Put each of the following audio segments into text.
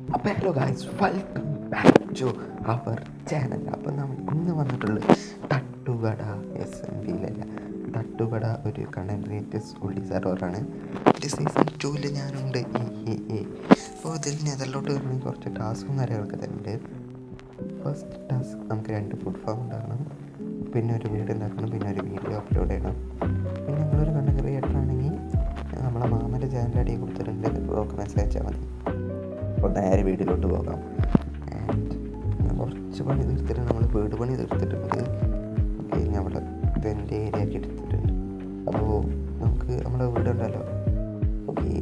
അപ്പോൾ hello guys, welcome back to our channel. അപ്പോൾ നമ്മൾ ഇന്ന് വന്നിട്ടുള്ളത് തട്ടുകട SMBയിലല്ല, തട്ടുകട ഒരു കണ്ടന്റ് ക്രിയേറ്റേഴ്സ് ഉള്ളി സെർവറാണ്. സീസൺ 2 ഞാനുണ്ട്. അപ്പോൾ ഇതിൽ നെതറിലോട്ട് വരണമെങ്കിൽ കുറച്ച് ടാസ്കും കാര്യങ്ങളൊക്കെ തരുന്നുണ്ട്. ഫസ്റ്റ് ടാസ്ക് നമുക്ക് 2 ഫുഡ് ഫാം ഉണ്ടാക്കണം, പിന്നെ ഒരു വീട് ഉണ്ടാക്കണം, പിന്നെ ഒരു വീഡിയോ അപ്ലോഡ് ചെയ്യണം. പിന്നെ നിങ്ങളൊരു കണ്ടന്റ് ക്രിയേറ്റർ ആണെങ്കിൽ നമ്മളെ മാമൻ്റെ ചാനലിൻ്റെ അടിയിൽ കൊടുത്തിട്ടുണ്ട്, ബ്ലോക്ക് മെസ്സേജ് അയച്ചാൽ മതി. അപ്പോൾ നേരെ വീട്ടിലോട്ട് പോകാം. ആൻഡ് കുറച്ച് പണി തീർത്തിട്ട് നമ്മൾ വീട് പണി തീർത്തിട്ടുണ്ട്. ഓക്കെ, ഇനി അവിടെ ഇതിൻ്റെ ഏരിയ ആക്കി എടുത്തിട്ടുണ്ട്. അപ്പോൾ നമുക്ക് നമ്മുടെ വീടുണ്ടല്ലോ. ഓക്കെ,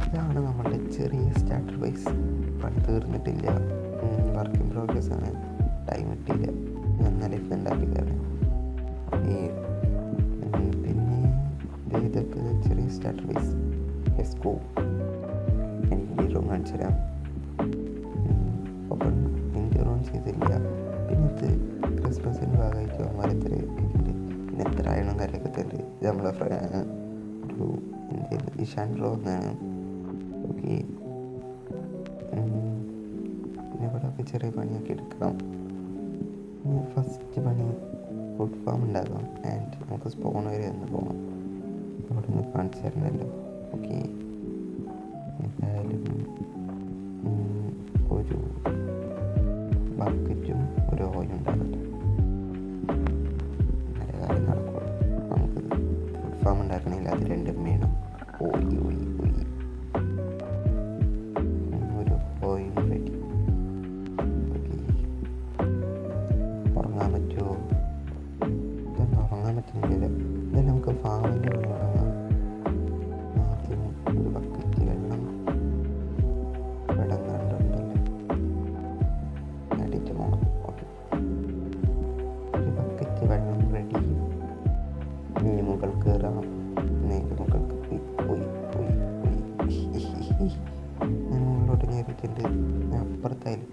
ഇതാണ് നമ്മളുടെ ചെറിയ സ്റ്റാർട്ടർ ബേസ്. പണി തീർന്നിട്ടില്ല, വർക്ക് ഇൻ പ്രോഗ്രസ് ആണ്, ടൈം കിട്ടിയില്ല, ഞാൻ ഇന്നലെ ഉണ്ടാക്കിയതാണ്. പിന്നെ ഇതൊക്കെ ചെറിയ സ്റ്റാർട്ടർ ബേസ്. എസ്കോ എനിക്ക് റൂം കാണിച്ചു തരാം. ഓപ്പൺ ഇന്ത്യ റൂം ചെയ്തില്ല. പിന്നെ ഇത് ക്രിസ്മസിൻ്റെ ഭാഗമായിട്ട് അവന്മാരെത്ര ഉണ്ട്, പിന്നെ എത്ര ആയണം കാര്യമൊക്കെ തരുന്നുണ്ട്. ഇത് നമ്മളെ ഒരു ഇന്ത്യയിൽ ഇഷാൻ റോ എന്നാണ്. ഓക്കെ, പിന്നെ ഇവിടെ ഒക്കെ ചെറിയ പണിയൊക്കെ എടുക്കാം. ഫസ്റ്റ് പണി ഫുഡ് ഫാം ഉണ്ടാക്കാം. ആൻഡ് നമുക്ക് സ്പോൺ വരെ ഒന്ന് പോകാം. അവിടെ നിന്ന് കാണിച്ചു തരണമല്ലോ. ഓക്കെ, എന്തായാലും ഒരു ബക്കറ്റും ഒരു ഓയും ഉണ്ടാകട്ടെ, നല്ല കാര്യം നടക്കുള്ളൂ. നമുക്ക് ഫുഡ് ഫാം ഉണ്ടാക്കണമെങ്കിൽ അത് രണ്ടും വേണം. ഒരു ഓയും റെഡി. ഉറങ്ങാൻ പറ്റുമോ? ഇതൊന്നും ഉറങ്ങാൻ പറ്റുന്നില്ലല്ലോ. ഇതെല്ലാം നമുക്ക് ഫാമിൻ്റെ ഉള്ളിൽ ഉറങ്ങാം. ആദ്യം ഒരു ബക്കറ്റ് വെള്ളം കണ്ടുണ്ടല്ലോ, അടിയിട്ട് പോകണം. ഓക്കെ, ഒരു ബക്കറ്റ് വെള്ളം റെഡി. ഇനി മുകൾ കയറാം. നേരെ മുകൾക്ക് പോയി. ഞാൻ മുകളിലോട്ട് കയറിയിട്ടുണ്ട്. ഞാൻ അപ്പുറത്തായാലും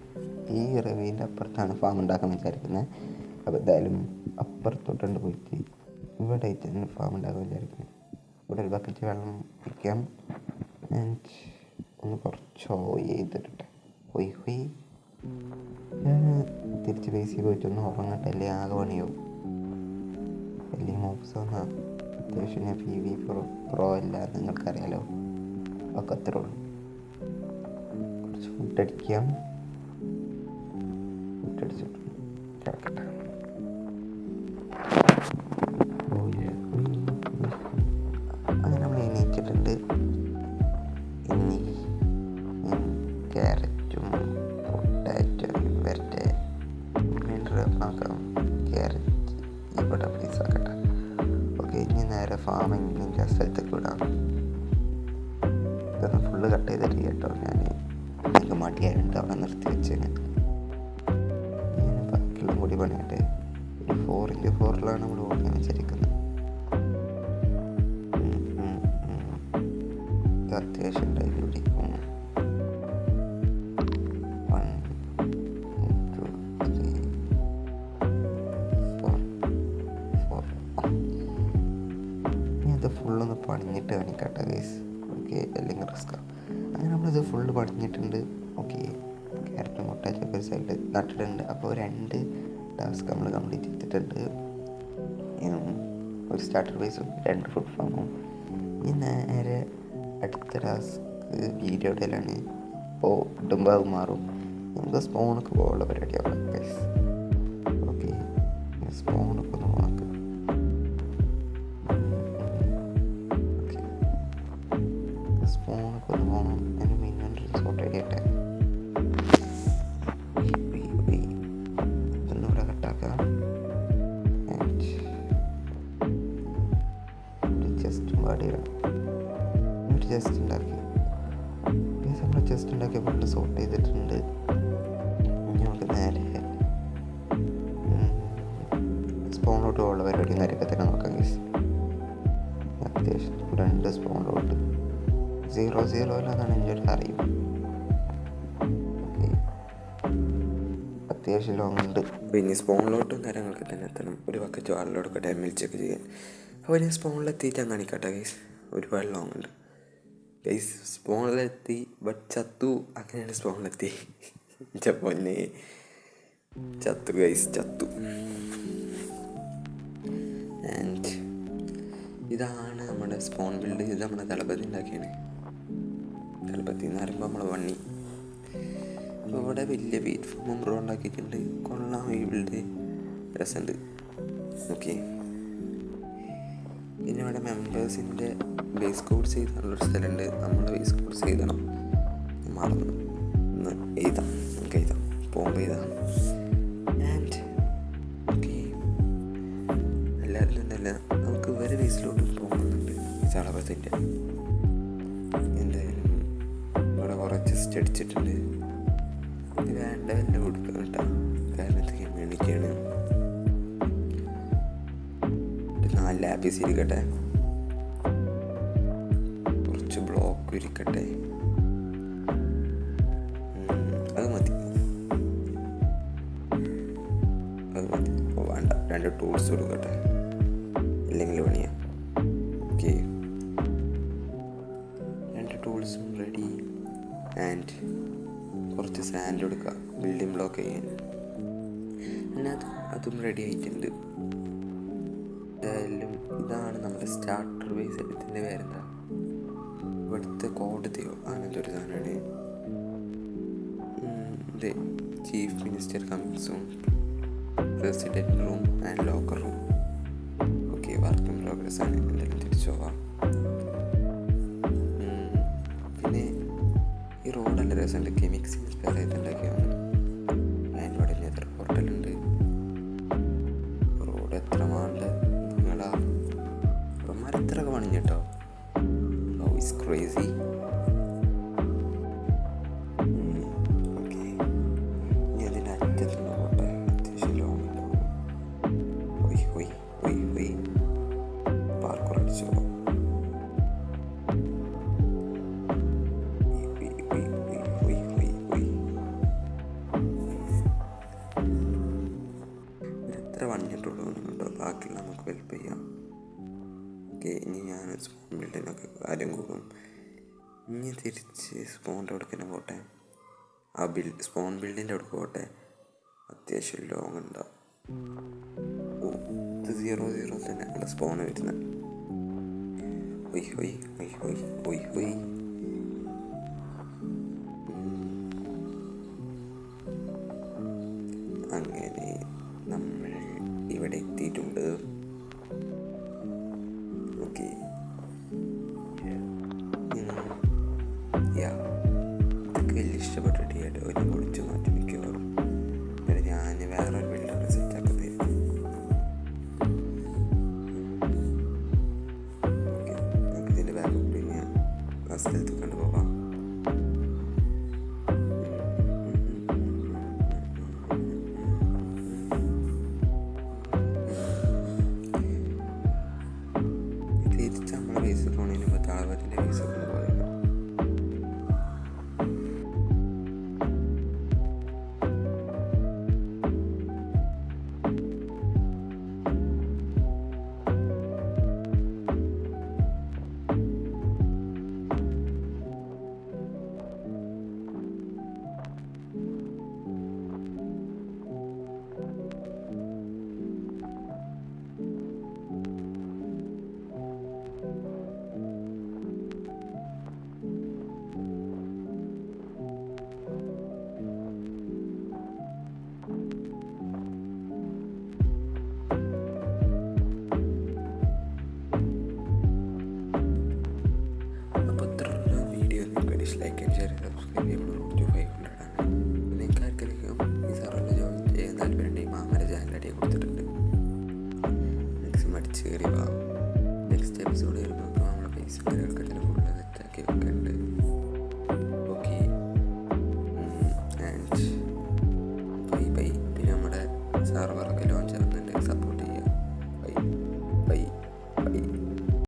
ഈ റവീൻ്റെ അപ്പുറത്താണ് ഫാം ഉണ്ടാക്കാൻ വിചാരിക്കുന്നത്. അപ്പോൾ എന്തായാലും അപ്പുറത്തോട്ടുണ്ട് പോയിട്ട് ഇവിടെ ആയിട്ടാണ് ഫാം ഉണ്ടാക്കാൻ വിചാരിക്കുന്നത്. ഇവിടെ ഒരു ബക്കറ്റ് വെള്ളം വയ്ക്കാം. ആൻഡ് ഒന്ന് കുറച്ച് ഓയിൽ ചെയ്തിട്ടെ. ഞാൻ തിരിച്ച് ബേസിൽ പോയിട്ടൊന്ന് ഉറങ്ങട്ടെ, അല്ലേ ആകെ പണിയാവും. വലിയ മോബ്സ് വന്നാൽ അത്യാവശ്യം ഞാൻ PV പ്രോ അല്ല, നിങ്ങൾക്കറിയാലോ. ഒക്കെ അത്രേ ഉള്ളൂ. കുറച്ച് ഫുഡ് അടിക്കാം. ഫുഡ് അടിച്ചിട്ട് കിടക്കട്ടെ. അങ്ങനെ നമ്മൾ എണീറ്റിട്ടുണ്ട്. ഇനി ക്യാരറ്റും പൊട്ടാറ്റോയും വരട്ടെ. ആക്കാം. ക്യാരറ്റ് ഇവിടെ പ്ലീസ് ആക്കട്ടെ. ഓക്കെ, ഇനി നേരെ ഫാമിങ്ങിൻ്റെ സ്ഥലത്തേക്ക് വിടാം. ഇതൊന്ന് ഫുള്ള് കട്ട് ചെയ്തിട്ട് കേട്ടോ. ഞാൻ എനിക്ക് മടിയായിട്ട് അവിടെ നിർത്തി വെച്ചേന്. ഞാൻ ബാക്കിയുള്ള കൂടി പണിയായിട്ട് ഒരു 4x4 നമ്മൾ ഓടിക്കാൻ വെച്ചിരിക്കുന്നത്. ഇത് അത്യാവശ്യം ഉണ്ടായിട്ട് പിടിക്കും. 1 2 3 4. ഇനി അത് ഫുള്ളൊന്ന് പണിഞ്ഞിട്ട് കാണിക്കട്ടെ ഗൈസ്. ഓക്കെ, അല്ലെങ്കിൽ റിസ്ക്കാണ്. അങ്ങനെ നമ്മളിത് ഫുള്ള് പണിഞ്ഞിട്ടുണ്ട്. ഓക്കെ, ക്യാരറ്റും മുട്ടാച്ചൊക്കെ ഒരു സൈഡ് നട്ടിട്ടുണ്ട്. അപ്പോൾ 2 ടാസ്ക് നമ്മൾ കംപ്ലീറ്റ് ചെയ്തിട്ടുണ്ട്. ഒരു സ്റ്റാർട്ടർ ബേസും 2 ഫുഡ് ഫാമും. ഇനി നേരെ അടുത്ത ടാസ്ക് വീഡിയോ ഇടയിലാണ്. അപ്പോൾ ഇടുമ്പോൾ അത് മാറും. നമുക്ക് സ്പോണൊക്കെ പോകാനുള്ള പരിപാടിയാവും ഗൈസ്. ഓക്കെ, സ്പോണൊക്കെ ഒന്ന് ഉണക്ക്. ഓക്കെ, സ്പോണൊക്കെ ഒന്ന് പോകണം. ഞാൻ മിനിമം റിസോർട്ട് അടിയട്ടെ. ഇതൊന്നിവിടെ കട്ടാക്കാം. ഒരു ചെസ്റ്റും പാടിയിടാം. ഒരു ചെസ്റ്റ് ഉണ്ടാക്കി. നമ്മൾ ചെസ്റ്റ് ഉണ്ടാക്കിയ ഫുഡ് സോർട്ട് ചെയ്തിട്ടുണ്ട്. ഇനി നമുക്ക് നേരെ സ്പോണിലോട്ട് പോകാനുള്ള പരിപാടിയും കാര്യമൊക്കെ തന്നെ നോക്കാം ഗൈസ്. അത്യാവശ്യം 2 സ്പോണിലോട്ട് 0 എന്നാണ് എൻ്റെ ഒരു അറിയും. ഓക്കെ, അത്യാവശ്യം ലോങ് ഉണ്ട്. പിന്നെ സ്പോണിലോട്ടും കാര്യങ്ങളൊക്കെ തന്നെ എത്തണം. ഒരു ബക്കറ്റ് വെള്ളമോടൊക്കെ ഡാമേജ് ചെക്ക് ചെയ്യാൻ. അപ്പോൾ ഞാൻ സ്പോണിലെത്തിയിട്ട് കാണിക്കട്ടെ ഗൈസ്. ഒരുപാട് ലോങ് ഉണ്ട്. ഗൈസ് സ്പോണിലെത്തി, ബട്ട് ചത്തു. അങ്ങനെയാണ് സ്പോണിലെത്തി. പൊന്നെ ചത്തു ഗൈസ്, ചത്തു. ആൻഡ് ഇതാണ് നമ്മുടെ സ്പോൺ ബിൽഡ്. ഇത് നമ്മുടെ ദളപതി ഉണ്ടാക്കിയാണ്. ദളപതി എന്ന് പറയുമ്പോൾ നമ്മളെ വണ്ണി. അപ്പോൾ ഇവിടെ വലിയ വീറ്റ് ഫോമും റോ ഉണ്ടാക്കിയിട്ടുണ്ട്. കൊള്ളാം ഈ ബിൽഡ്, രസമുണ്ട്. ഓക്കെ, പിന്നെ ഇവിടെ മെമ്പേഴ്സിൻ്റെ ബേസ് കോഡ്സ് എഴുതാനുള്ളൊരു സ്ഥലമുണ്ട്. നമ്മൾ ബേസ് കോഡ്സ് എഴുതണം, മറന്നു. ഒന്ന് എഴുതാം, നമുക്ക് എഴുതാം, പോകുമ്പോൾ എഴുതാം. ആൻഡ് ഓക്കെ, എല്ലാവരിലും എന്നല്ല, നമുക്ക് വേറെ ബേസിലോട്ട് പോകുന്നുണ്ട് ഈ ചളപത്തിൻ്റെ. എന്തായാലും ഇവിടെ കുറേ ചെസ്റ്റ് അടിച്ചിട്ടുണ്ട്. ഇത് വേണ്ട വല്ല കൊടുക്കണം കേട്ടോ, കാരണം ഇത് കമ്മ്യൂണിറ്റിയാണ്. 4 ലാപ്പീസ് ഇരിക്കട്ടെ, കുറച്ച് ബ്ലോക്ക് ഇരിക്കട്ടെ, അത് മതി. വേണ്ട, 2 ടൂൾസ് കൊടുക്കട്ടെ, ഇല്ലെങ്കിൽ പണിയാ. ഓക്കെ, 2 ടൂൾസും റെഡി. ആൻഡ് കുറച്ച് സാൻഡ് കൊടുക്കുക ബിൽഡിംഗ് ബ്ലോക്ക് ചെയ്യാൻ. പിന്നെ അതും റെഡി ആയിട്ടുണ്ട്. എന്തായാലും ഇതാണ് നമ്മുടെ സ്റ്റാർട്ടർ ബേസ്. ഇതിൻ്റെ പേരെന്താ, ഇവിടുത്തെ കോടതിയോ അങ്ങനത്തെ ഒരു സാധനമാണ് ഇത്. Chief minister coming soon, president room and locker room. Okay, work in progress ആണ്. എന്തായാലും തിരിച്ചു പോവാം. പിന്നെ ഈ റോഡല്ല രസമുണ്ട്, കെമിക്സ് ഇൻസ്പയർ ചെയ്തുണ്ടാക്കിയാണ്. ആൻഡ് ഇവിടെ നെതർ പോർട്ടലുണ്ട്. റോഡ് എത്ര മാണ്ട് നിങ്ങളാ മരത്തിലൊക്കെ പണിഞ്ഞു കേട്ടോ. Oh it's crazy. ഓക്കെ, ഇനി അതിൻ്റെ അറ്റത്തുനിന്ന് പോട്ടെ, അത്യാവശ്യം ലോങ് ഉണ്ടാവും. പാർക്കർ അടിച്ചോ. എത്ര വന്നിട്ടുള്ളൂ കേട്ടോ, ബാക്കിയുള്ള നമുക്ക് ഹെൽപ്പ് ചെയ്യാം. ഓക്കെ, ഇനി ഞാൻ സ്പോൺ ബിൽഡിനൊക്കെ കാര്യം കൂടും. ഇനി തിരിച്ച് സ്പോണിൻ്റെ അവിടെ തന്നെ പോട്ടെ, ആ സ്പോൺ ബിൽഡിൻ്റെ അവിടെ പോട്ടെ. അത്യാവശ്യം ലോങ് ഉണ്ടാവും. ഓ, ഇത് 0-0 തന്നെ അവിടെ സ്പോൺ വരുന്നത്. അങ്ങനെ നമ്മൾ ഇവിടെ എത്തിയിട്ടുണ്ട്. ഓക്കെ, ഇതൊക്കെ വലിയ ഇഷ്ടപ്പെട്ടിട്ട് കേട്ടോ. ഞാൻ പൊളിച്ചു മാറ്റി മിക്കവാറും. ഞാൻ വേറൊരു ബിൽഡർ സെറ്റാക്കുന്നതായിരുന്നു. ഓക്കെ, നമുക്ക് ഇതിൻ്റെ ബാക്കപ്പ് പിന്നെ ആ സ്ഥലത്ത് കൊണ്ടുപോകാം. തിരിച്ച് നമ്മളെ ബേസ് പോണതിന് മുമ്പ് താളപത്തിൻ്റെ ബേസ് കൊണ്ട് പോയത്. ലൈക്ക് ആൻഡ് ഷെയർ, സബ്സ്ക്രൈബ് ചെയ്യുമ്പോൾ 500 ആണ്. നിങ്ങൾക്ക് ആർക്കെങ്കിലും ഈ സർവറിൽ ജോയിൻ ചെയ്യാൻ താല്പര്യമുണ്ടെങ്കിൽ മാമര ചാനൽ അടിയെ കൊടുത്തിട്ടുണ്ട്. മാക്സിമം അടിച്ച് കയറി